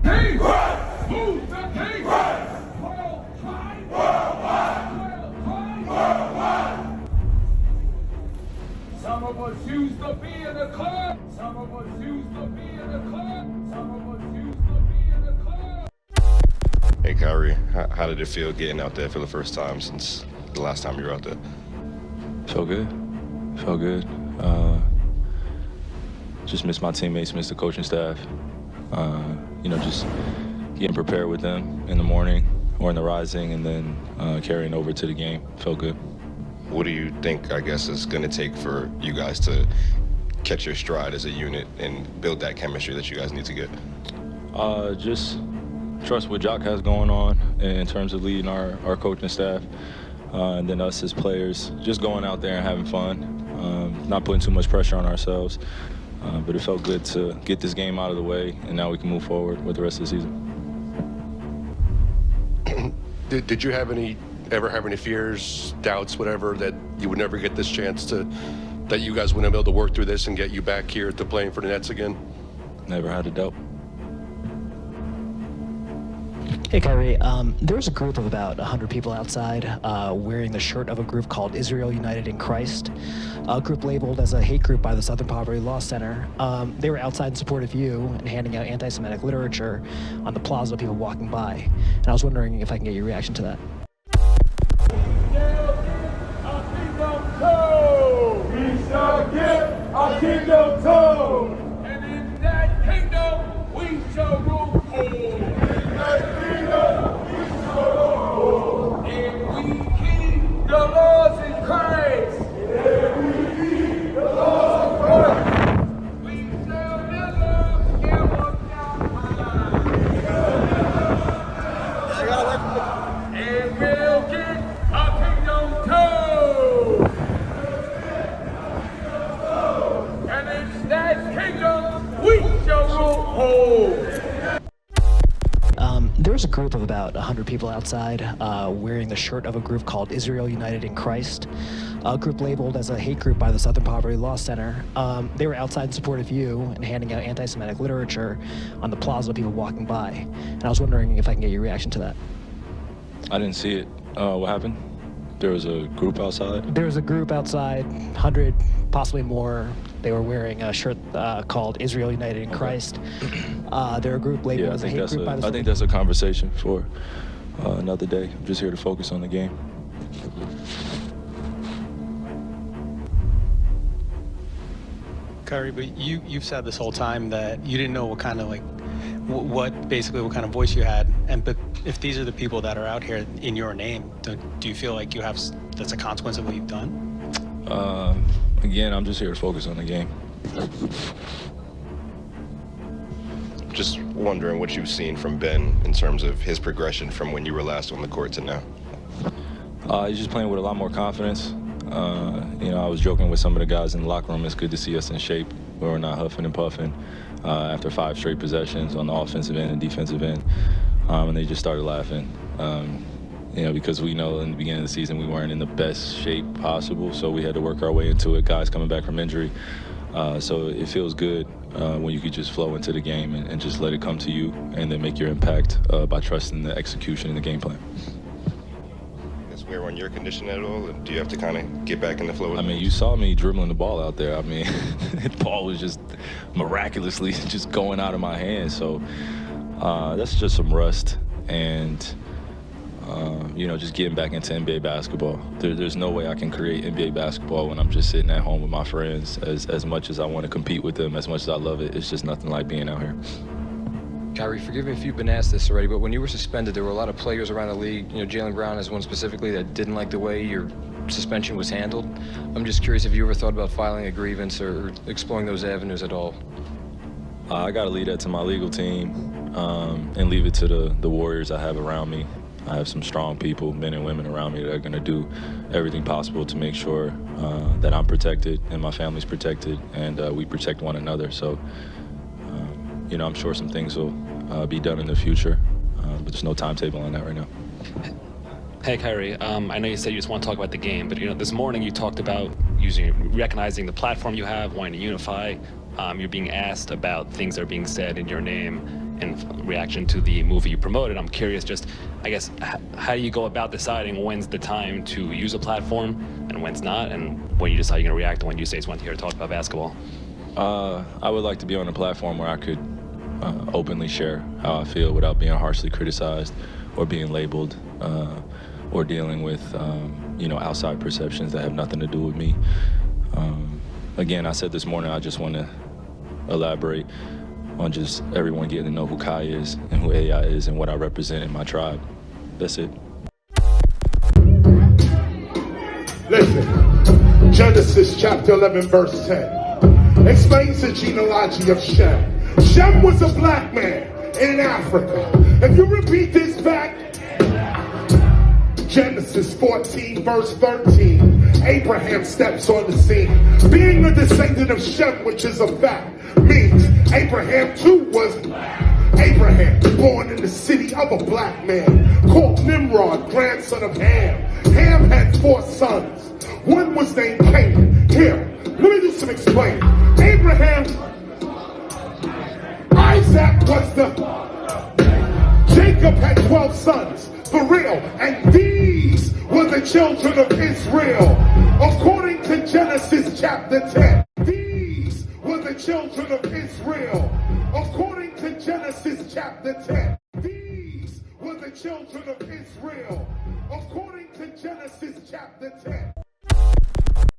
King! Who's the king? Worldwide! Some of us used to be in the club. Some of us used to be in the club. Some of us used to be in the club. Hey, Kyrie, how did it feel getting out there for the first time since the last time you were out there? Felt good. Felt good. Just miss my teammates, miss the coaching staff. Just getting prepared with them in the morning or in the rising and then carrying over to the game. Felt good. What do you think, I guess, is going to take for you guys to catch your stride as a unit and build that chemistry that you guys need to get? Just trust what Jock has going on in terms of leading our coaching staff. And then us as players, just going out there and having fun, not putting too much pressure on ourselves. But it felt good to get this game out of the way, and now we can move forward with the rest of the season. Did you ever have any fears, doubts, whatever, that you would never get this chance that you guys wouldn't be able to work through this and get you back here to playing for the Nets again? Never had a doubt. Hey, Kyrie, there's a group of about 100 people outside wearing the shirt of a group called Israel United in Christ, a group labeled as a hate group by the Southern Poverty Law Center. They were outside in support of you and handing out anti-Semitic literature on the plaza of people walking by. And I was wondering if I can get your reaction to that. We shall give our kingdom tone, and in that kingdom we shall rule. The laws in Christ. We shall never give up our mind. And we'll get our kingdom too. And it's that kingdom we shall rule. There's a group of about 100 people outside wearing the shirt of a group called Israel United in Christ, a group labeled as a hate group by the Southern Poverty Law Center. They were outside in support of you and handing out anti-Semitic literature on the plaza of people walking by. And I was wondering if I can get your reaction to that. I didn't see it. What happened? There was a group outside? There was a group outside, 100, possibly more. They were wearing a shirt called Israel United in Christ. They're a group labeled as a hate group by the... I think that's a conversation for another day. I'm just here to focus on the game. Kyrie, but you've said this whole time that you didn't know what kind of what kind of voice you had, but if these are the people that are out here in your name, do you feel like that's a consequence of what you've done? Again, I'm just here to focus on the game. Just wondering what you've seen from Ben in terms of his progression from when you were last on the court to now. He's just playing with a lot more confidence. I was joking with some of the guys in the locker room. It's good to see us in shape where we're not huffing and puffing after 5 straight possessions on the offensive end and defensive end. And they just started laughing. Because we know in the beginning of the season we weren't in the best shape possible, so we had to work our way into it, guys coming back from injury. So it feels good when you could just flow into the game and just let it come to you and then make your impact by trusting the execution and the game plan. Is wear on your condition at all, or do you have to kind of get back in the flow? You saw me dribbling the ball out there. The ball was just miraculously just going out of my hands. So that's just some rust and just getting back into NBA basketball. There's no way I can create NBA basketball when I'm just sitting at home with my friends. As much as I want to compete with them, as much as I love it, it's just nothing like being out here. Kyrie, forgive me if you've been asked this already, but when you were suspended, there were a lot of players around the league, Jaylen Brown is one specifically, that didn't like the way your suspension was handled. I'm just curious if you ever thought about filing a grievance or exploring those avenues at all. I got to leave that to my legal team and leave it to the warriors I have around me. I have some strong people, men and women around me that are going to do everything possible to make sure that I'm protected and my family's protected and we protect one another. So, I'm sure some things will be done in the future, but there's no timetable on that right now. Hey, Kyrie, I know you said you just want to talk about the game, but this morning you talked about recognizing the platform you have, wanting to unify. You're being asked about things that are being said in your name in reaction to the movie you promoted. I'm curious, just I guess, how do you go about deciding when's the time to use a platform and when's not, and when you decide you're going to react and when you say it's when here to talk about basketball? I would like to be on a platform where I could openly share how I feel without being harshly criticized or being labeled or dealing with outside perceptions that have nothing to do with me. Again, I said this morning, I just want to elaborate on just everyone getting to know who Kai is and who AI is and what I represent in my tribe. That's it. Listen, Genesis chapter 11 verse 10 explains the genealogy of Shem. Shem was a black man in Africa. If you repeat this fact, Genesis 14 verse 13, Abraham steps on the scene. Being a descendant of Shem, which is a fact, means Abraham too was Abraham, born in the city of a black man called Nimrod, grandson of Ham. Ham had 4 sons. One was named Canaan. Here, let me do some explaining. Abraham, Isaac was Jacob had 12 sons, for real, and these were the children of Israel. According to Genesis chapter 10, these were the children of Israel. According to Genesis chapter 10, these were the children of Israel. According to Genesis chapter 10.